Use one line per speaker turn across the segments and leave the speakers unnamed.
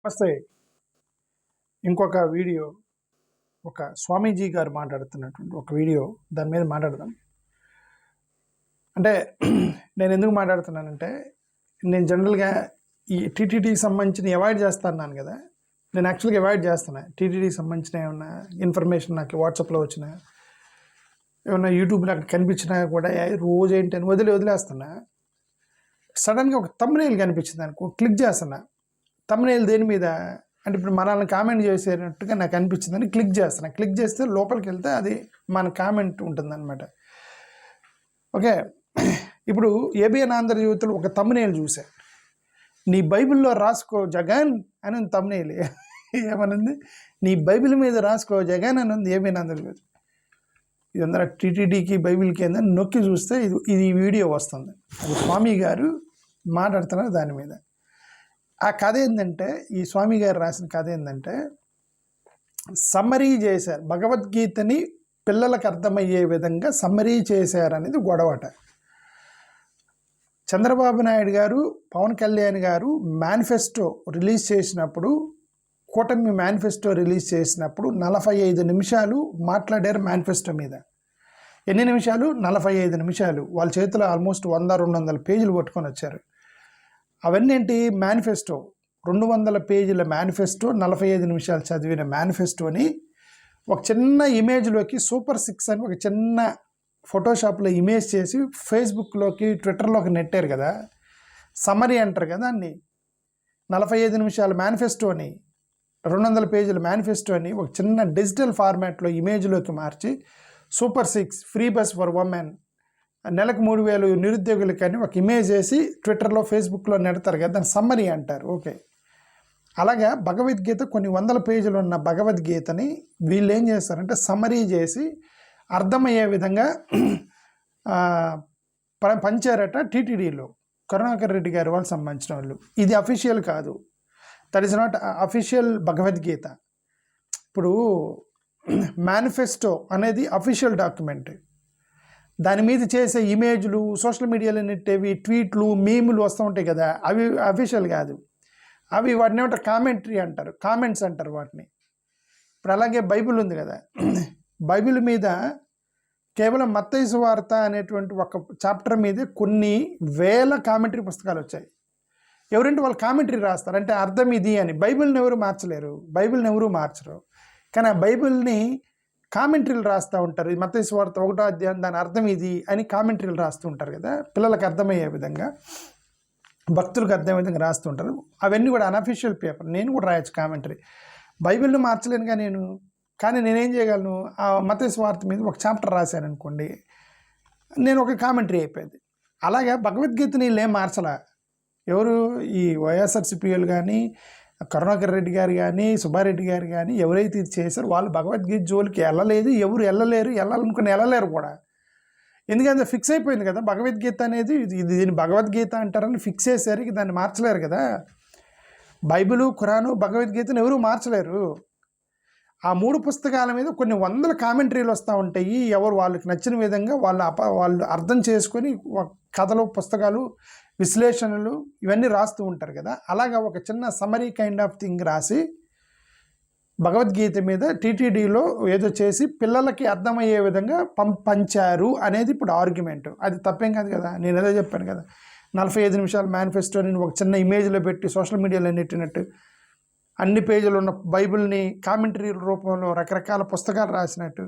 నమస్తే. ఇంకొక వీడియో ఒక స్వామీజీ గారు మాట్లాడుతున్నటువంటి ఒక వీడియో దాని మీద మాట్లాడదాం. అంటే నేను ఎందుకు మాట్లాడుతున్నానంటే, నేను జనరల్గా ఈ టీటీడీకి సంబంధించిన అవాయిడ్ చేస్తున్నాను కదా. నేను యాక్చువల్గా అవాయిడ్ చేస్తున్నా. టీటీడీకి సంబంధించిన ఏమన్నా ఇన్ఫర్మేషన్ నాకు వాట్సాప్లో వచ్చిన, ఏమన్నా యూట్యూబ్లో అక్కడ కనిపించినా కూడా రోజు ఏంటని వదిలేస్తున్నా. సడన్గా ఒక థంబ్నెయిల్ కనిపించింది అనుకో, క్లిక్ చేస్తున్నా. థంబ్నెయిల్ దేని మీద అంటే ఇప్పుడు మనల్ని కామెంట్ చేసేటట్టుగా నాకు అనిపించిందని క్లిక్ చేస్తున్నా. క్లిక్ చేస్తే లోపలికి వెళ్తే అది మన కామెంట్ ఉంటుందన్నమాట. ఓకే, ఇప్పుడు ఏబిఎన్ ఆంధ్రజ్యోతిలో ఒక థంబ్నెయిల్ చూసా. నీ బైబిల్లో రాసుకో జగన్ అని ఉంది థంబ్నెయిల్. ఏమనుంది? నీ బైబిల్ మీద రాసుకో జగన్ అని ఉంది ఏబిఎన్ ఆంధ్రజ్యోతి. ఇదంతా టీటీడీకి బైబిల్కి ఏందని నొక్కి చూస్తే ఇది వీడియో వస్తుంది. అది స్వామి గారు మాట్లాడుతున్నారు దాని మీద. ఆ కథ ఏంటంటే, ఈ స్వామి గారు రాసిన కథ ఏంటంటే, సమ్మరీ చేశారు. భగవద్గీతని పిల్లలకు అర్థమయ్యే విధంగా సమ్మరీ చేశారనేది గొడవట. చంద్రబాబు నాయుడు గారు, పవన్ కళ్యాణ్ గారు మేనిఫెస్టో రిలీజ్ చేసినప్పుడు, కూటమి మేనిఫెస్టో రిలీజ్ చేసినప్పుడు 45 నిమిషాలు మాట్లాడారు మేనిఫెస్టో మీద. ఎన్ని నిమిషాలు? 45 నిమిషాలు. వాళ్ళ చేతిలో ఆల్మోస్ట్ 100-200 పేజీలు పట్టుకొని వచ్చారు. అవన్నీ ఏంటి? మేనిఫెస్టో. 200 పేజీల మేనిఫెస్టో, 45 నిమిషాలు చదివిన మేనిఫెస్టోని ఒక చిన్న ఇమేజ్లోకి సూపర్ 6 అని ఒక చిన్న ఫోటోషాప్లో ఇమేజ్ చేసి ఫేస్బుక్లోకి, ట్విట్టర్లోకి నెట్టారు కదా. సమ్మరీ అంటారు కదా దాన్ని. 45 నిమిషాల మేనిఫెస్టోని, 200 పేజీల మేనిఫెస్టోని ఒక చిన్న డిజిటల్ ఫార్మాట్లో ఇమేజ్లోకి మార్చి super 6 free bus for women, నెలకు 3,000 నిరుద్యోగులకి అని ఒక ఇమేజ్ వేసి ట్విట్టర్లో, ఫేస్బుక్లో నెడతారు కదా, దాన్ని సమ్మరీ అంటారు. ఓకే, అలాగా భగవద్గీత కొన్ని 100 పేజీలు ఉన్న భగవద్గీతని వీళ్ళు ఏం చేస్తారంటే సమ్మరీ చేసి అర్థమయ్యే విధంగా పంచారట టీటీడీలో. కరుణాకర్ రెడ్డి గారు వాళ్ళు సంబంధించిన వాళ్ళు. ఇది అఫీషియల్ కాదు, that is not official Bhagavad Gita. ఇప్పుడు మేనిఫెస్టో అనేది అఫీషియల్ డాక్యుమెంట్. దాని మీద చేసే ఇమేజ్లు, సోషల్ మీడియాలో నెట్టేవి ట్వీట్లు, మీములు వస్తూ ఉంటాయి కదా, అవి అఫీషియల్ కాదు. అవి వాటిని ఏమంటారు? కామెంటరీ అంటారు, కామెంట్స్ అంటారు వాటిని. ఇప్పుడు అలాగే బైబిల్ ఉంది కదా, బైబిల్ మీద కేవలం మత్తయి సువార్త అనేటువంటి ఒక చాప్టర్ మీద కొన్ని వేల కామెంటరీ పుస్తకాలు వచ్చాయి. ఎవరంటే వాళ్ళు కామెంటరీ రాస్తారు, అంటే అర్థం ఇది అని. బైబిల్ని ఎవరు మార్చలేరు, బైబిల్ని ఎవరు మార్చరు. కానీ ఆ బైబిల్ని కామెంటరీలు రాస్తూ ఉంటారు. మత్తయి సువార్త 1వ అధ్యాయం దాని అర్థం ఇది అని కామెంటరీలు రాస్తూ ఉంటారు కదా, పిల్లలకు అర్థమయ్యే విధంగా, భక్తులకు అర్థమయ్యే విధంగా రాస్తూ ఉంటారు. అవన్నీ కూడా అన్అఫీషియల్ పేపర్. నేను కూడా రాయొచ్చు కామెంటరీ. బైబిల్ని మార్చలేనుగా నేను, కానీ నేనేం చేయగలను? ఆ మత్తయి సువార్త మీద ఒక చాప్టర్ రాశాను అనుకోండి, నేను ఒక కామెంటరీ అయిపోయింది. అలాగే భగవద్గీతని వీళ్ళేం మార్చలా. ఎవరు? ఈ వైఎస్ఆర్సీపీఎల్ కానీ, కరుణాకర్ రెడ్డి గారు కానీ, సుబ్బారెడ్డి గారు కానీ ఎవరైతే ఇది చేశారో వాళ్ళు భగవద్గీత జోలికి వెళ్ళలేదు, ఎవరు వెళ్ళలేరు, వెళ్ళాలనుకుని వెళ్ళలేరు కూడా. ఎందుకంటే ఫిక్స్ అయిపోయింది కదా భగవద్గీత అనేది. దీన్ని భగవద్గీత అంటారని ఫిక్స్ చేశారు, దాన్ని మార్చలేరు కదా. బైబిలు, ఖురాను, భగవద్గీతను ఎవరు మార్చలేరు. ఆ 3 పుస్తకాల మీద కొన్ని 100 కామెంటరీలు వస్తూ ఉంటాయి. ఎవరు వాళ్ళకి నచ్చిన విధంగా వాళ్ళు అర్థం చేసుకొని కథలు, పుస్తకాలు, విశ్లేషణలు ఇవన్నీ రాస్తూ ఉంటారు కదా. అలాగా ఒక చిన్న సమరీ కైండ్ ఆఫ్ థింగ్ రాసి భగవద్గీత మీద టీటీడీలో ఏదో చేసి పిల్లలకి అర్థమయ్యే విధంగా పంచారు అనేది ఇప్పుడు ఆర్గ్యుమెంట్. అది తప్పేం కాదు కదా. నేను ఏదో చెప్పాను కదా, 45 నిమిషాల మేనిఫెస్టోని ఒక చిన్న ఇమేజ్లో పెట్టి సోషల్ మీడియాలో నెట్టినట్టు అన్ని పేజీలు ఉన్న బైబిల్ని కామెంటరీ రూపంలో రకరకాల పుస్తకాలు రాసినట్టు.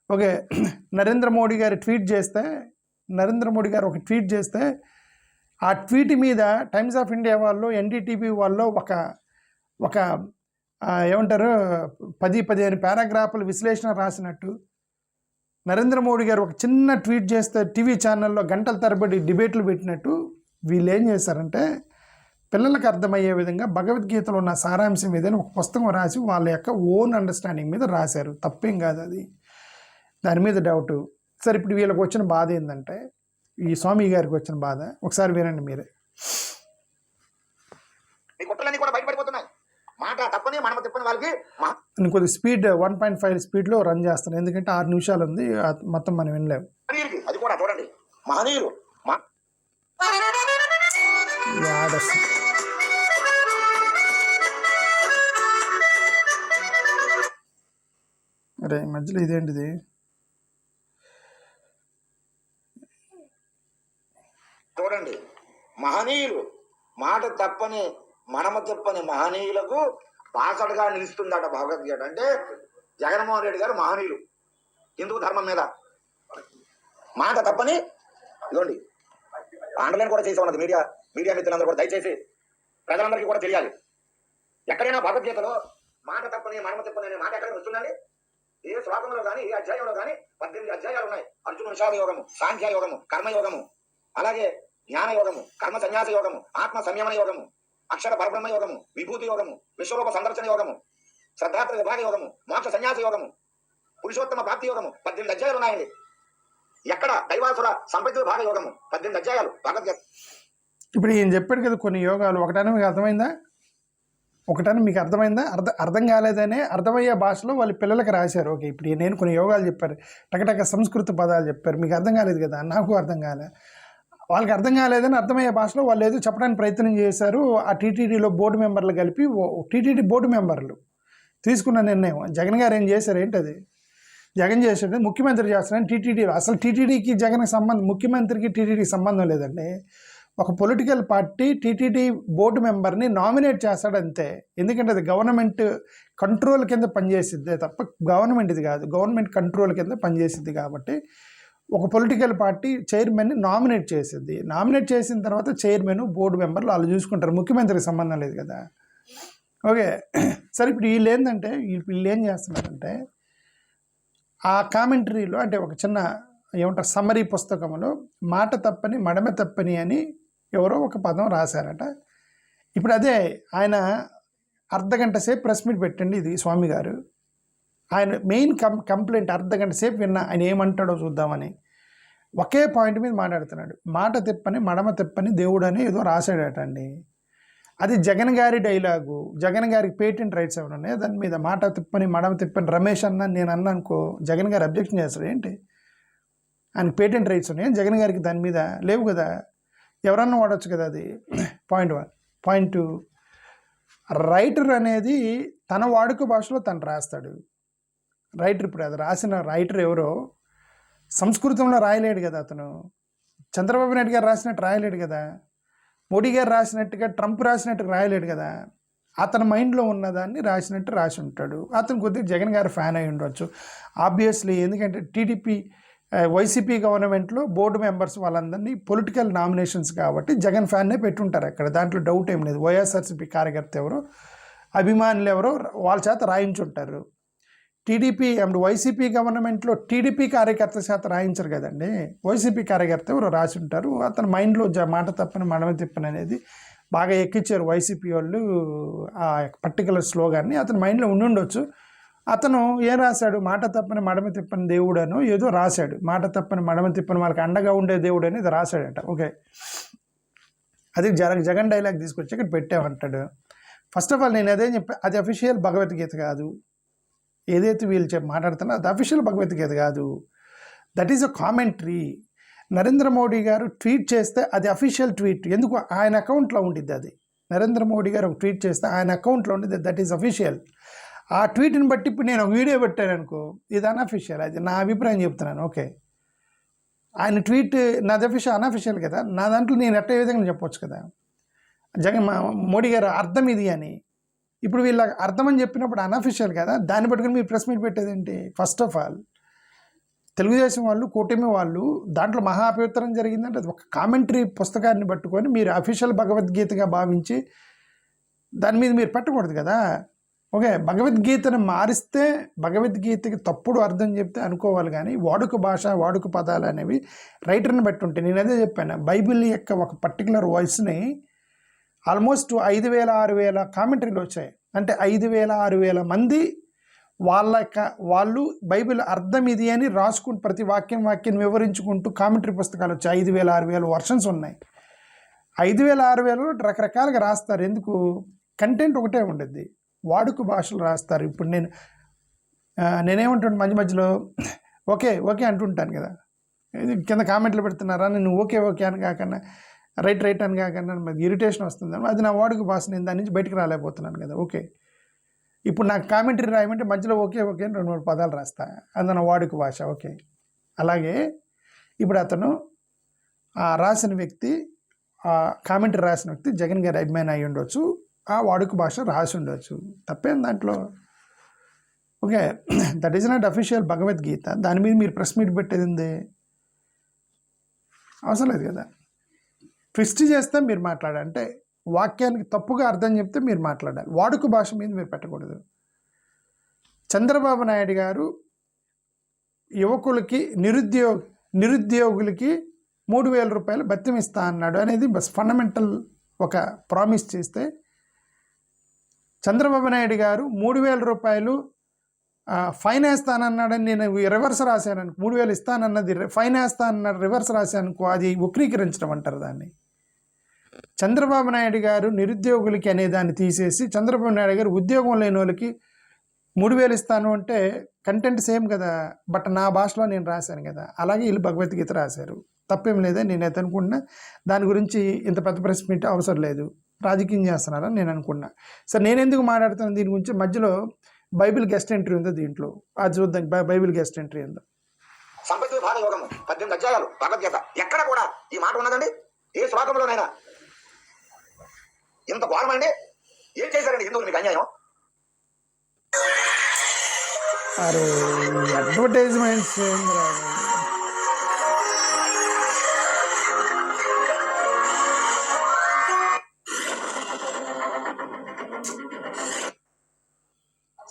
ఓకే, నరేంద్ర మోడీ గారు ఒక ట్వీట్ చేస్తే ఆ ట్వీట్ మీద టైమ్స్ ఆఫ్ ఇండియా వాళ్ళు, ఎన్డీటీవీ వాళ్ళు ఒక ఏమంటారు 10-15 పారాగ్రాఫ్లు విశ్లేషణ రాసినట్టు. నరేంద్ర మోడీ గారు ఒక చిన్న ట్వీట్ చేస్తే టీవీ ఛానల్లో గంటల తరబడి డిబేట్లు పెట్టినట్టు వీళ్ళు ఏం చేశారంటే పిల్లలకు అర్థమయ్యే విధంగా భగవద్గీతలో ఉన్న సారాంశం ఏదైనా ఒక పుస్తకం రాసి వాళ్ళ యొక్క ఓన్ అండర్స్టాండింగ్ మీద రాశారు. తప్పేం కాదు అది, దాని మీద డౌటు. సరే, ఇప్పుడు వీళ్ళకి వచ్చిన బాధ ఏంటంటే, ఈ స్వామి గారికి వచ్చిన బాధ ఒకసారి వినండి మీరే. నేను కొద్ది స్పీడ్ 1.5 స్పీడ్లో రన్ చేస్తాను, ఎందుకంటే 6 నిమిషాలు ఉంది, మొత్తం మనం వినలేము. అది కూడా చూడండి, మహనీయులు అరే మధ్యలో ఇదేంటిది?
చూడండి, మహనీయులు మాట తప్పని మనమ చెప్పని మహనీయులకు బాసటగా నిలుస్తుందట భగవద్గీత. అంటే జగన్మోహన్ రెడ్డి గారు మహనీయులు హిందూ ధర్మం మీద మాట తప్పని. ఇదిగోండి, ఆందోళన కూడా చేసే ఉన్నది మీడియా మిత్రులందరూ కూడా దయచేసి ప్రజలందరికీ కూడా తెలియాలి. ఎక్కడైనా భగవద్గీతలో మాట తప్పని మనమ తప్పని అనే మాట ఎక్కడైనా వస్తుందండి? ఏ శ్లోకంలో కానీ ఏ అధ్యాయంలో కానీ 18 అధ్యాయాలు ఉన్నాయి. అర్జున విషాద యోగము, సాంఖ్య యోగము, కర్మయోగము, అలాగే జ్ఞాన యోగము, కర్మ సన్యాస యోగము, ఆత్మ సంయమన యోగము, అక్షర పరబ్రహ్మ యోగము, విభూతి యోగము, విశ్వరూప సందర్శన యోగము, శ్రద్ధాత్ర విభాగ యోగము, మోక్ష సన్యాస యోగము, పురుషోత్తమ ప్రాప్తి యోగము, 18 అధ్యాయాలు ఉన్నాయండి. ఎక్కడ దైవాసుర సంపత్తి విభాగ యోగము, 18 అధ్యాయాలు భగవద్గీత.
ఇప్పుడు ఈయన చెప్పాడు కదా కొన్ని యోగాలు, ఒకటైనా మీకు అర్థమైందా? అర్థం కాలేదనే అర్థమయ్యే భాషలో వాళ్ళ పిల్లలకి రాశారు. ఓకే, ఇప్పుడు నేను కొన్ని యోగాలు చెప్పారు, టకటక సంస్కృత పదాలు చెప్పారు, మీకు అర్థం కాలేదు కదా, నాకు అర్థం కాలే, వాళ్ళకి అర్థం కాలేదని అర్థమయ్యే భాషలో వాళ్ళు ఏదో చెప్పడానికి ప్రయత్నం చేశారు. ఆ టీటీడీలో బోర్డు మెంబర్లు కలిపి, టీటీడీ బోర్డు మెంబర్లు తీసుకున్న నిర్ణయం. జగన్ గారు ఏం చేశారు? ఏంటది? జగన్ చేసేది ముఖ్యమంత్రి చేస్తారని టీటీడీలో. అసలు టీటీడీకి జగన్కి సంబంధం, ముఖ్యమంత్రికి టీటీడీకి సంబంధం లేదండి. ఒక పొలిటికల్ పార్టీ టీటీడీ బోర్డు మెంబర్ని నామినేట్ చేస్తాడు అంతే. ఎందుకంటే అది గవర్నమెంట్ కంట్రోల్ కింద పనిచేసిద్ది తప్ప గవర్నమెంట్ ఇది కాదు, గవర్నమెంట్ కంట్రోల్ కింద పనిచేసిద్ది. కాబట్టి ఒక పొలిటికల్ పార్టీ చైర్మన్ని నామినేట్ చేసిద్ది. నామినేట్ చేసిన తర్వాత చైర్మన్, బోర్డు మెంబర్లు వాళ్ళు చూసుకుంటారు, ముఖ్యమంత్రికి సంబంధం లేదు కదా. ఓకే, సరే ఇప్పుడు వీళ్ళు ఏంటంటే, వీళ్ళు ఏం చేస్తున్నారంటే, ఆ కామెంటరీలో అంటే ఒక చిన్న ఏమంటారు సమ్మరీ పుస్తకంలో మాట తప్పని మడమ తప్పని అని ఎవరో ఒక పదం రాశారట. ఇప్పుడు అదే ఆయన అర్ధగంట సేపు ప్రెస్ మీట్ పెట్టండి, ఇది స్వామి గారు. ఆయన మెయిన్ కంప్లైంట్ అర్ధగంట సేపు విన్నా, ఆయన ఏమంటాడో చూద్దామని ఒకే పాయింట్ మీద మాట్లాడుతున్నాడు. మాట తిప్పని మడమ తిప్పని దేవుడు అని ఏదో రాశాడట అండి. అది జగన్ గారి డైలాగు. జగన్ గారికి పేటెంట్ రైట్స్ ఏమైనా ఉన్నాయి దాని మీద? మాట తిప్పని మడమ తిప్పని రమేష్ అన్న నేను అన్నా అనుకో, జగన్ గారు అబ్జెక్షన్ చేస్తారు ఏంటి? ఆయన పేటెంట్ రైట్స్ ఉన్నాయి, జగన్ గారికి దాని మీద లేవు కదా, ఎవరన్నా వాడచ్చు కదా. అది పాయింట్ 1. పాయింట్ 2, రైటర్ అనేది తన వాడుక భాషలో తను రాస్తాడు. రైటర్ ఇప్పుడు అది రాసిన రైటర్ ఎవరో సంస్కృతంలో రాయలేడు కదా అతను. చంద్రబాబు నాయుడు గారు రాసినట్టు రాయలేడు కదా, మోడీ గారు రాసినట్టుగా, ట్రంప్ రాసినట్టుగా రాయలేడు కదా. అతని మైండ్లో ఉన్నదాన్ని రాసినట్టు రాసి ఉంటాడు. అతను కొద్దిగా జగన్ గారు ఫ్యాన్ అయి ఉండవచ్చు ఆబ్వియస్లీ. ఎందుకంటే టీడీపీ వైసీపీ గవర్నమెంట్లో బోర్డు మెంబర్స్ వాళ్ళందరినీ పొలిటికల్ నామినేషన్స్ కాబట్టి జగన్ ఫ్యాన్నే పెట్టుంటారు అక్కడ, దాంట్లో డౌట్ ఏం లేదు. వైఎస్ఆర్సీపీ కార్యకర్త ఎవరో, అభిమానులు ఎవరో వాళ్ళ చేత రాయించుంటారు. టీడీపీ అండ్ వైసీపీ గవర్నమెంట్లో టీడీపీ కార్యకర్త చేత రాయించరు కదండి, వైసీపీ కార్యకర్త ఎవరో రాసి ఉంటారు. అతని మైండ్లో మాట తప్పని మడమ తిప్పని అనేది బాగా ఎక్కించారు వైసీపీ వాళ్ళు ఆ పర్టికులర్ స్లోగాన్ని. అతని మైండ్లో ఉండి ఉండొచ్చు. అతను ఏం రాశాడు? మాట తప్పని మడమ తిప్పని దేవుడు అనో ఏదో రాశాడు. మాట తప్పని మడమ తిప్పని వాళ్ళకి అండగా ఉండే దేవుడు అనేది రాశాడట. ఓకే, అది జగన్ డైలాగ్ తీసుకొచ్చి ఇక్కడ పెట్టామంటాడు. ఫస్ట్ ఆఫ్ ఆల్ నేను అదే చెప్పా, అది అఫీషియల్ భగవద్గీత కాదు. ఏదైతే వీళ్ళు మాట్లాడుతున్నా అది అఫీషియల్ భగవద్గీత కాదు, that is a commentary. Narendra Modi గారు ట్వీట్ చేస్తే అది అఫీషియల్ ట్వీట్. ఎందుకు? ఆయన అకౌంట్లో ఉండిద్ది అది. నరేంద్ర మోడీ గారు ఒక ట్వీట్ చేస్తే ఆయన అకౌంట్లో ఉండిద్ది, దట్ ఈజ్ అఫీషియల్. ఆ ట్వీట్ని బట్టి ఇప్పుడు నేను ఒక వీడియో పెట్టాను అనుకో, ఇది అన్అఫీషియల్. అది నా అభిప్రాయం చెప్తున్నాను. ఓకే, ఆయన ట్వీట్ నాది అన్అఫీషియల్ కదా, నా దాంట్లో నేను ఎట్ట విధంగా చెప్పొచ్చు కదా మోడీ గారు అర్థం ఇది అని. ఇప్పుడు వీళ్ళ అర్థం అని చెప్పినప్పుడు అన్అఫీషియల్ కదా, దాన్ని పట్టుకుని మీరు ప్రెస్ మీట్ పెట్టేదేంటి? ఫస్ట్ ఆఫ్ ఆల్ తెలుగుదేశం వాళ్ళు, కూటమి వాళ్ళు దాంట్లో మహాపవిత్రం జరిగిందంటే అది ఒక కామెంటరీ పుస్తకాన్ని పట్టుకొని మీరు అఫీషియల్ భగవద్గీతగా భావించి దాని మీద మీరు పెట్టకూడదు కదా. ఓకే, భగవద్గీతను మారిస్తే భగవద్గీతకి తప్పుడు అర్థం చెప్తే అనుకోవాలి, కానీ వాడుక భాష, వాడుక పదాలు అనేవి రైటర్ని బట్టి ఉంటాయి. నేను అదే చెప్పాను, బైబిల్ యొక్క ఒక పర్టికులర్ వాయిస్ని ఆల్మోస్ట్ 5,000 6,000 కామెంటరీలు వచ్చాయి. అంటే 5,000 6,000 మంది వాళ్ళు బైబిల్ అర్థం ఇది అని రాసుకుంటూ ప్రతి వాక్యం వివరించుకుంటూ కామెంటరీ పుస్తకాలు వచ్చాయి. 5,000 6,000 వర్షన్స్ ఉన్నాయి. 5,000 6,000 రకరకాలుగా రాస్తారు. ఎందుకు? కంటెంట్ ఒకటే ఉండద్ది, వాడుక భాషలు రాస్తారు. ఇప్పుడు నేనేమంటాను మధ్యలో ఓకే ఓకే అంటుంటాను కదా, కింద కామెంట్లు పెడుతున్నారా, నేను ఓకే ఓకే అని కాకుండా రైట్ అని కాకుండా మరి ఇరిటేషన్ వస్తుంది. అది నా వాడుక భాష, నేను దాని నుంచి బయటకు రాలేకపోతున్నాను కదా. ఓకే, ఇప్పుడు నాకు కామెంటరీ రాయమంటే మధ్యలో ఓకే ఓకే అని 2-3 పదాలు రాస్తా, అందులో వాడుక భాష ఓకే. అలాగే ఇప్పుడు అతను రాసిన వ్యక్తి, కామెంటరీ రాసిన వ్యక్తి జగన్ గారి అభిమాని అయి ఉండొచ్చు, ఆ వాడుక భాష రాసి ఉండొచ్చు, తప్పేం దాంట్లో. Okay, that is not official Bhagavad Gita. దాని మీద మీరు ప్రెస్ మీట్ పెట్టేది ఉంది, అవసరం లేదు కదా. ట్విస్ట్ చేస్తే మీరు మాట్లాడాలి, అంటే వాక్యానికి తప్పుగా అర్థం చెప్తే మీరు మాట్లాడాలి, వాడుక భాష మీద మీరు పెట్టకూడదు. చంద్రబాబు నాయుడు గారు యువకులకి నిరుద్యోగులకి 3,000 రూపాయలు భత్యం ఇస్తా అన్నాడు అనేది బస్ ఫండమెంటల్ ఒక ప్రామిస్ చేస్తే, చంద్రబాబు నాయుడు గారు 3,000 రూపాయలు ఫైన్ వేస్తానన్నాడని నేను రివర్స్ రాశాను, 3,000 ఇస్తానన్నది ఫైన్ వేస్తానన్నాడు రివర్స్ రాశానుకో, అది వక్రీకరించడం అంటారు దాన్ని. చంద్రబాబు నాయుడు గారు నిరుద్యోగులకి అనే దాన్ని తీసేసి చంద్రబాబు నాయుడు గారు ఉద్యోగం లేని వాళ్ళకి 3,000 ఇస్తాను అంటే కంటెంట్ సేమ్ కదా, బట్ నా భాషలో నేను రాశాను కదా. అలాగే వీళ్ళు భగవద్గీత రాశారు, తప్పేం లేదా నేనైతే అనుకుంటున్నా. దాని గురించి ఇంత పెద్ద ప్రెస్ మీట్ అవసరం లేదు, రాజకీయం చేస్తున్నారని నేను అనుకున్నా. సరే, నేను ఎందుకు మాట్లాడుతున్నాను దీని గురించి, మధ్యలో బైబిల్ గెస్ట్ ఎంట్రీ ఉందో దీంట్లో, అది చూద్దాం. బైబిల్ గెస్ట్ ఎంట్రీ ఉందో.
సంపత్తి భాగ యోగము 18 అధ్యాయాలు భగవద్గీత, ఎక్కడ కూడా ఈ మాట ఉన్నదండి? ఏ శ్లోకంలోనైనా ఇంత ఘోరమండి? ఏం చేశారండి హిందువులు మీకు అన్యాయం?
అరే అడ్వర్టైజ్మెంట్స్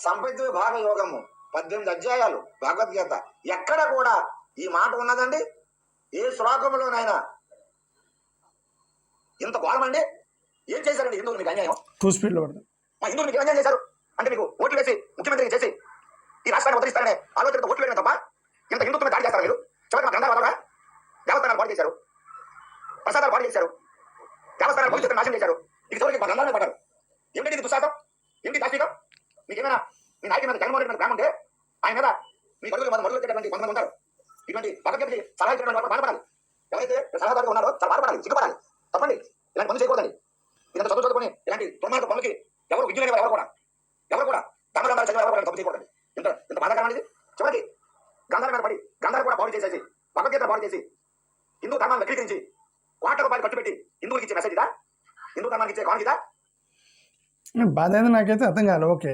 సంపత్తి భాగ యోగము 18 అధ్యాయాలు భగవద్గీత, ఎక్కడ కూడా ఈ మాట ఉన్నదండి? ఏ శ్లోకంలోనైనా ఇంత ఘోరమండి? ఏం చేశారండి హిందువులు మీకు అన్యాయం? మా హిందువులు మీకు అన్యాయం చేశారు అంటే మీకు ఓట్లు వేసి ముఖ్యమంత్రి చేసి ఈ రాష్ట్రాన్ని ఉద్ధరిస్తారనే ఆలోచనతో ఓట్లు వేయడం తప్ప ఇంత హిందుత్వం దాడి చేస్తారు మీరు? చివరికి మా గ్రంథాలు దేవస్థానాలు పాడు చేశారు, ప్రసాదాలు పాడు చేశారు, దేవస్థానాలు భవిష్యత్తు నాశనం చేశారు. ఇది చివరికి మా గ్రంథాలనే పడ్డారు. ఏమిటి ఇది దుస్సాహం? ఏంటి దాష్టికం? మీకేమైనా మీ నాయకుడి మీద జగన్మోహన్ రెడ్డి మీద ప్రేమ ఉంటే ఆయన మీద మీ గడుగులు మొదలు పెట్టేటువంటి కొంతమంది ఉంటారు. ఇటువంటి భగవద్గీతకి సలహా ఇచ్చినటువంటి వాళ్ళు బాధపడాలి. ఎవరైతే సలహాదారుగా ఉన్నారో చాలా బాధపడాలి, సిగ్గుపడాలి. తప్పండి, ఇలాంటి పనులు చేయకూడదండి. ఇదంతా చదువుకొని ఇలాంటి దుర్మార్గ పనులకి ఎవరు విజ్ఞులైన ఎవరు కూడా గ్రంథాలు చదివే ఎవరు కూడా తప్పు చేయకూడదు. ఇంత బాధాకరం అనేది. చివరికి గ్రంథాల మీద పడి గ్రంథాలు కూడా పాడు చేసేసి భగవద్గీత పాడు చేసి హిందూ ధర్మాన్ని వక్రీకరించి కోట్ల రూపాయలు ఖర్చు పెట్టి హిందువులకి ఇచ్చే మెసేజ్ ఇదా? హిందూ ధర్మానికి ఇచ్చే కానుక ఇదా?
బాధ అయితే నాకైతే అర్థం కాదు. ఓకే,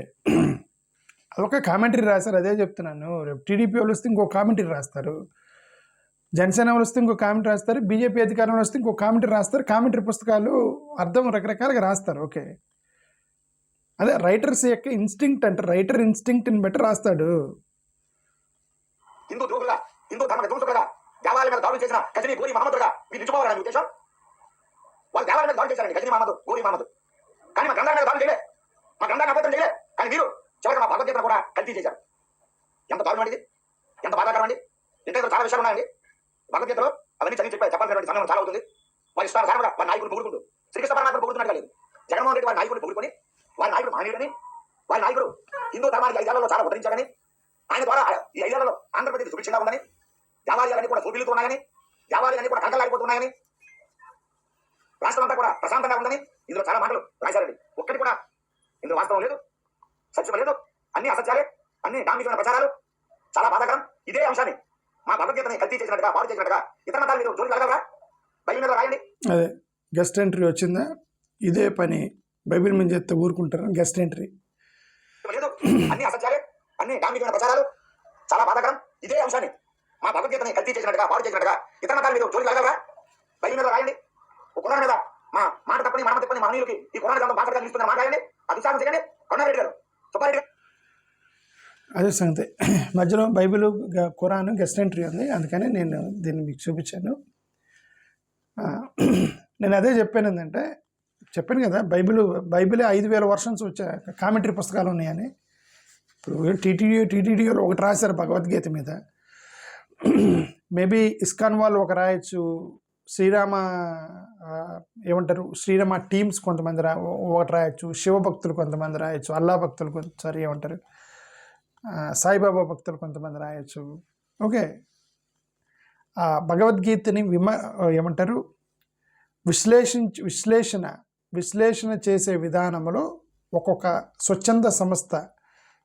అదొక కామెంటరీ రాశారు, అదే చెప్తున్నాను. రేపు టీడీపీ వాళ్ళు వస్తే ఇంకో కామెంటరీ రాస్తారు, జనసేన వాళ్ళు వస్తే ఇంకో కామెంటరీ రాస్తారు, బీజేపీ అధికారంలో వస్తే ఇంకో కామెంటరీ రాస్తారు. కామెంటరీ పుస్తకాలు అర్థం రకరకాలుగా రాస్తారు. ఓకే, అదే రైటర్స్ యొక్క ఇన్స్టింక్ట్ అంటే రైటర్ ఇన్స్టింక్ట్ని బట్టి రాస్తాడు.
హిందూ ద్రోహులుగా, హిందూ ధర్మ విధ్వంసులుగా, దేవాలయం మీద దాడులు చేసిన గజనీ గోరీ మహమ్మదుగా మీరు నిలిచిపోవాలని ఉద్దేశం? వాళ్ళు దేవాలయం మీద దాడులు చేశారండి, గజనీ మహమ్మద్, గోరీ మహమ్మద్. కానీ మా గ్రంథాల మీద దాడులు చేయలే, మా గ్రంథాన్ని అబద్ధం చేయలే. కానీ మీరు చివరికి మా భగవద్గీతను కూడా కల్తీ చేశారు. ఎంత దారుణం అండి, ఎంత బాధాకరం అండి. ఇంకా చాలా విషయాలు ఉన్నాయండి భగవద్గీతలో, అవన్నీ చదివి చెప్పాల్సినటువంటి సమయం చాలా అవుతుంది. వారి ఇష్టాలు కూడా వారి నాయకుడు పొగుడుకుంటూ శ్రీకృష్ణ పరమాత్మ పొగుడుతున్నట్టు లేదు. జగన్మోహన్ రెడ్డి వారి నాయకుడిని పొగుడుకొని వారి నాయకుడు మహనీయుడని, వారి నాయకుడు హిందూ ధర్మానికి 5 ఏళ్లలో చాలా ఉద్ధరించాడని, ఆయన ద్వారా ఈ 5 ఏళ్లలో ఆంధ్రప్రదేశ్ సుభిక్షంగా ఉందని, దేవాలయాలన్నీ కూడా సూపిల్లుతూ ఉన్నాయని, దేవాలయాలన్నీ కూడా కంకలాగిపోతున్నాయని, రాష్ట్రం అంతా కూడా ప్రశాంతంగా ఉందని ఇందులో చాలా మాటలు రాశారండి. ఒక్కటి కూడా ఇందులో వాస్తవం లేదు, సత్యం లేదు, అన్ని అసత్యాలే, అన్ని డాంబికమైన ప్రచారాలు. చాలా బాధాకరం. ఇదే అంశాన్ని మా భగవద్గీతని కల్తీ చేసినట్టుగా, పాడు చేసినట్టుగా ఇతర మతాలు మీరు జోలికి వెళ్ళగలరా? బైబిల్ మీద రాయండి.
అదే గెస్ట్ ఎంట్రీ వచ్చిందా, ఇదే పని బైబిల్ మీద చెప్తే ఊరుకుంటారు. గెస్ట్ ఎంట్రీ
లేదు, అన్ని అసత్యాలే, అన్ని డాంబికమైన ప్రచారాలు. చాలా బాధాకరం. ఇదే అంశాన్ని మా భగవద్గీతని కల్తీ చేసినట్టుగా, పాడు చేసినట్టుగా ఇతర మతాలు మీరు జోలికి వెళ్ళగలరా? బైబిల్ మీద రాయండి. ఒక కురాన్ మీద మా మాట తప్పని మనం తప్పని మహనీయులకి ఈ కురాన్ గ్రంథం భాషగా నిలుస్తుందని మాట్లాడండి. అభిషేకం చేయండి. కొండారెడ్డి గారు, సుబ్బారెడ్డి గారు.
అదే సంగతి. మధ్యలో బైబిల్ ఖురాన్ గెస్ట్ ఎంట్రీ ఉంది, అందుకని నేను దీన్ని మీకు చూపించాను. నేను అదే చెప్పాను ఏంటంటే, చెప్పాను కదా బైబిలే 5,000 వర్షన్స్ వచ్చే కామెంటరీ పుస్తకాలు ఉన్నాయని. ఇప్పుడు టీటీడీలో ఒకటి రాశారు భగవద్గీత మీద, మేబీ ఇస్కాన్ వాళ్ళు ఒక రాయొచ్చు, శ్రీరామ టీమ్స్ కొంతమంది ఒకటి రాయొచ్చు, శివభక్తులు కొంతమంది రాయొచ్చు, అల్లా భక్తులు సాయిబాబా భక్తులు కొంతమంది రాయొచ్చు. ఓకే, ఆ భగవద్గీతని విశ్లేషణ చేసే విధానంలో ఒక్కొక్క స్వచ్ఛంద సంస్థ,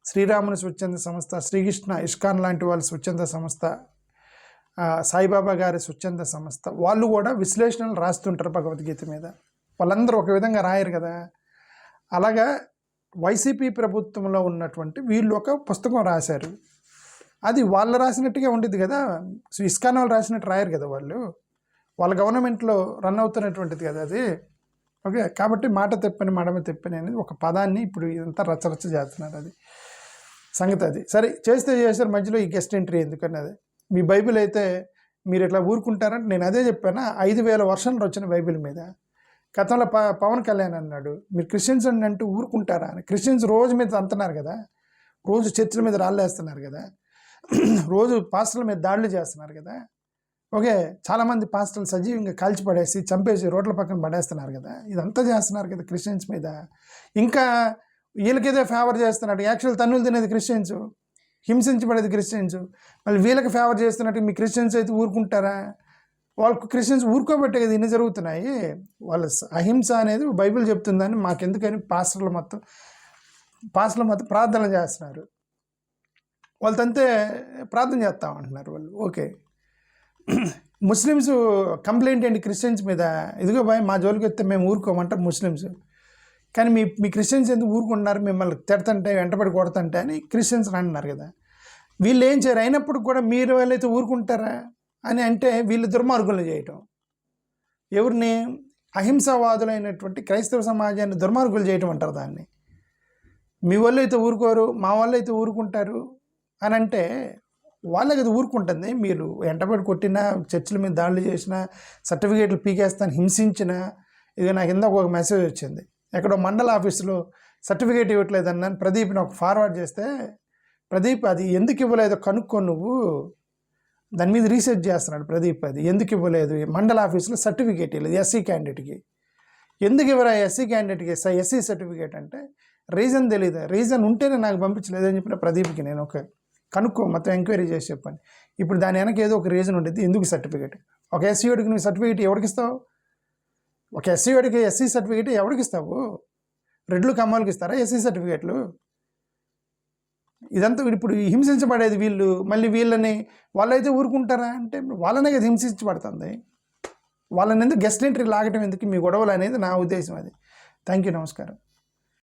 శ్రీరాముని స్వచ్ఛంద సంస్థ, శ్రీకృష్ణ ఇస్కాన్ లాంటి వాళ్ళ స్వచ్ఛంద సంస్థ, సాయిబాబా గారి స్వచ్ఛంద సంస్థ, వాళ్ళు కూడా విశ్లేషణలు రాస్తుంటారు భగవద్గీత మీద. వాళ్ళందరూ ఒక విధంగా రాయరు కదా. అలాగా వైసీపీ ప్రభుత్వంలో ఉన్నటువంటి వీళ్ళు ఒక పుస్తకం రాశారు. అది వాళ్ళు రాసినట్టుగా ఉండేది కదా. ఇస్కాన్ వాళ్ళు రాసినట్టు రాయరు కదా. వాళ్ళ గవర్నమెంట్లో రన్ అవుతున్నటువంటిది కదా అది. ఓకే, కాబట్టి మాట తెప్పని మడమ తెప్పని అనేది ఒక పదాన్ని ఇప్పుడు ఇదంతా రచరచ చేస్తున్నారు. అది సంగతి. అది సరే, చేస్తే చేశారు, మధ్యలో ఈ గెస్ట్ ఎంట్రీ ఎందుకన్నది. మీ బైబిల్ అయితే మీరు ఇట్లా ఊరుకుంటారంటే నేను అదే చెప్పాను. 5,000 వర్షన్లు వచ్చిన బైబిల్ మీద. గతంలో పవన్ కళ్యాణ్ అన్నాడు, మీరు క్రిస్టియన్స్ అని అంటూ ఊరుకుంటారా అని. క్రిస్టియన్స్ రోజు మీద అంటున్నారు కదా, రోజు చర్చిల మీద రాళ్ళేస్తున్నారు కదా, రోజు పాస్టర్ల మీద దాడులు చేస్తున్నారు కదా. ఓకే, చాలామంది పాస్టర్లు సజీవంగా కాల్చిపడేసి చంపేసి రోడ్ల పక్కన పడేస్తున్నారు కదా. ఇదంతా చేస్తున్నారు కదా క్రిస్టియన్స్ మీద. ఇంకా వీళ్ళకేదో ఫేవర్ చేస్తున్నాడు. యాక్చువల్ తన్నులు తినేది క్రిస్టియన్స్, హింసించబడేది క్రిస్టియన్స్. మళ్ళీ వీళ్ళకి ఫేవర్ చేస్తున్నట్టు మీ క్రిస్టియన్స్ అయితే ఊరుకుంటారా? వాళ్ళకు క్రిస్టియన్స్ ఊరుకోబట్టే కదా ఇన్ని జరుగుతున్నాయి. వాళ్ళ అహింస అనేది బైబిల్ చెప్తుందని మాకెందుకని పాస్టర్లు మొత్తం ప్రార్థనలు చేస్తున్నారు. వాళ్ళంతే ప్రార్థన చేస్తామంటున్నారు వాళ్ళు. ఓకే, ముస్లిమ్స్ కంప్లైంట్ ఏంటి క్రిస్టియన్స్ మీద? ఇదిగో భయ మా జోలికి వస్తే మేము ఊరుకోమంటారు ముస్లిమ్స్. కానీ మీ క్రిస్టియన్స్ ఎందుకు ఊరుకుంటున్నారు? మిమ్మల్ని తిడతంటే వెంటబడి కొడతంటే అని క్రిస్టియన్స్ అంటున్నారు కదా. వీళ్ళు ఏం చేయరు, అయినప్పుడు కూడా మీరు వాళ్ళైతే ఊరుకుంటారా అని అంటే వీళ్ళు దుర్మార్గులు చేయటం. ఎవరిని? అహింసావాదులైనటువంటి క్రైస్తవ సమాజాన్ని దుర్మార్గులు చేయటం అంటారు దాన్ని. మీ వాళ్ళు అయితే ఊరుకోరు, మా వాళ్ళు అయితే ఊరుకుంటారు అని అంటే వాళ్ళకి అది ఊరుకుంటుంది. మీరు వెంటబడి కొట్టినా, చర్చిల మీద దాడులు చేసినా, సర్టిఫికేట్లు పీకేస్తాను హింసించినా. ఇది నాకు ఇందాక ఒక మెసేజ్ వచ్చింది, ఎక్కడో మండల ఆఫీసులో సర్టిఫికేట్ ఇవ్వట్లేదన్నాను. ప్రదీప్ని ఒక ఫార్వర్డ్ చేస్తే, ప్రదీప్ అది ఎందుకు ఇవ్వలేదో కనుక్కో నువ్వు, దాని మీద రీసెర్చ్ చేస్తున్నాడు ప్రదీప్. అది ఎందుకు ఇవ్వలేదు, మండల ఆఫీసులో సర్టిఫికేట్ ఇవ్వలేదు ఎస్సీ క్యాండిడేట్కి. ఎందుకు ఇవ్వరా ఎస్సీ క్యాండిడేట్కి ఎస్సీ సర్టిఫికేట్ అంటే రీజన్ తెలియదు. రీజన్ ఉంటేనే నాకు పంపించలేదు అని చెప్పిన ప్రదీప్కి నేను ఒక కనుక్కో, మొత్తం ఎంక్వైరీ చేసి చెప్పండి. ఇప్పుడు దాని వెనక ఏదో ఒక రీజన్ ఉండేది ఎందుకు సర్టిఫికేట్. ఒక ఎస్సీఓడికి నువ్వు సర్టిఫికేట్ ఎవరికి ఇస్తావు? ఒక ఎస్సీఓడికి ఎస్సీ సర్టిఫికేట్ ఎవరికి ఇస్తావు? రెడ్లు కమ్మాలకి ఇస్తారా ఎస్సీ సర్టిఫికేట్లు? ఇదంతా ఇప్పుడు హింసించబడేది వీళ్ళు. మళ్ళీ వాళ్ళైతే ఊరుకుంటారా అంటే వాళ్ళనే కదా హింసించబడుతుంది. వాళ్ళని ఎందుకు గెస్ట్ ఎంట్రీ లాగటం ఎందుకు మీ గొడవలు అనేది నా ఉద్దేశం. అది. థ్యాంక్ యూ, నమస్కారం.